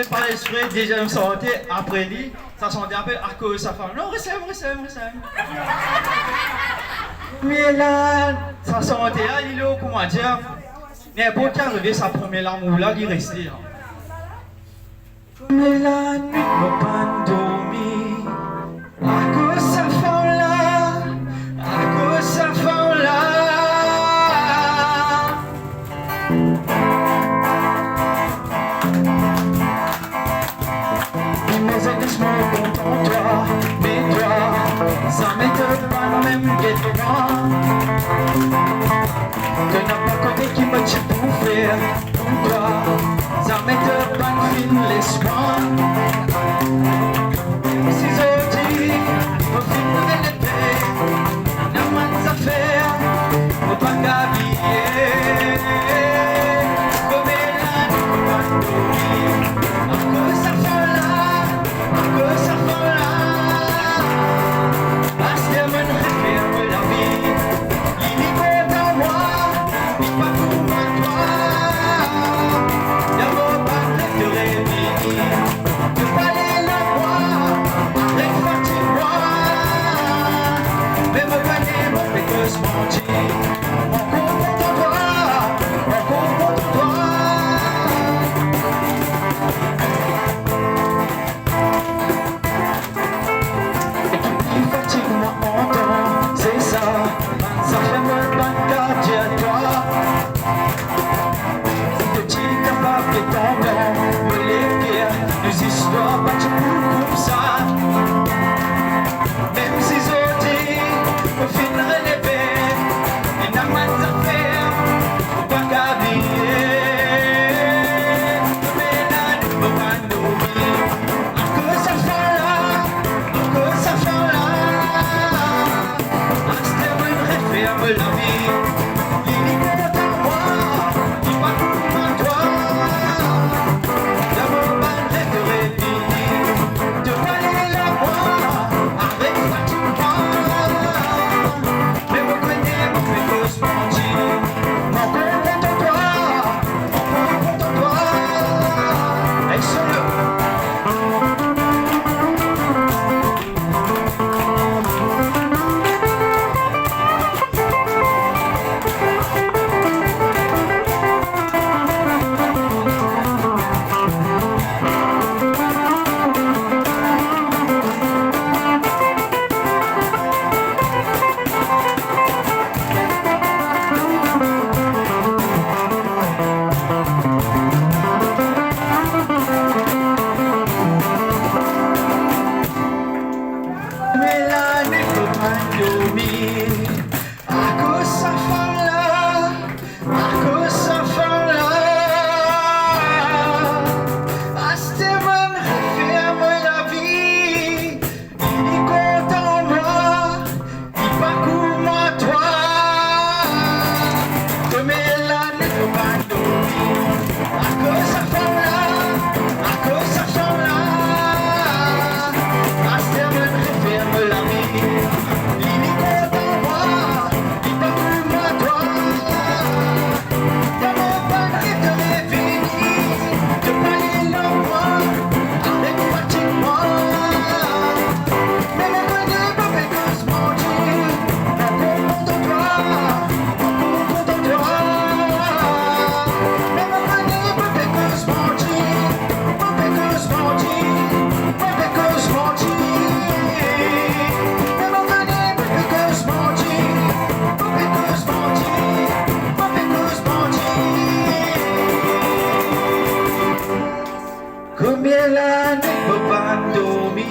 Par l'esprit, déjà me sentais, après lui, ça sentait un peu Akoze, ça fait non, ressemble. Mais là, ça sentait, il est comment dire, n'importe qui arrivé sa première larme, là, il restait. Mais la nuit m'a pas dormi, Akoze, ça fait là, Akoze, ça fait là. Contente-toi, mais toi, ça m'étonne pas même guette-moi. Que n'a pas connu qui me tue pour faire pour toi, ça m'étonne pas de fin l'espoir. Si je dis, au final de l'été, on a moins d'affaires, faut pas gagner. Comme elle a dit, Akoze, ça fait là. Que ça fait là, à ce que me réfère la vie, il est content à moi, il n'est pas pour toi. D'abord pas de réveiller, de parler la voix, avec fatigue-moi. Mais me connaît mon péteuse mentir, encore contre toi, encore contre toi. tila nagbabandumi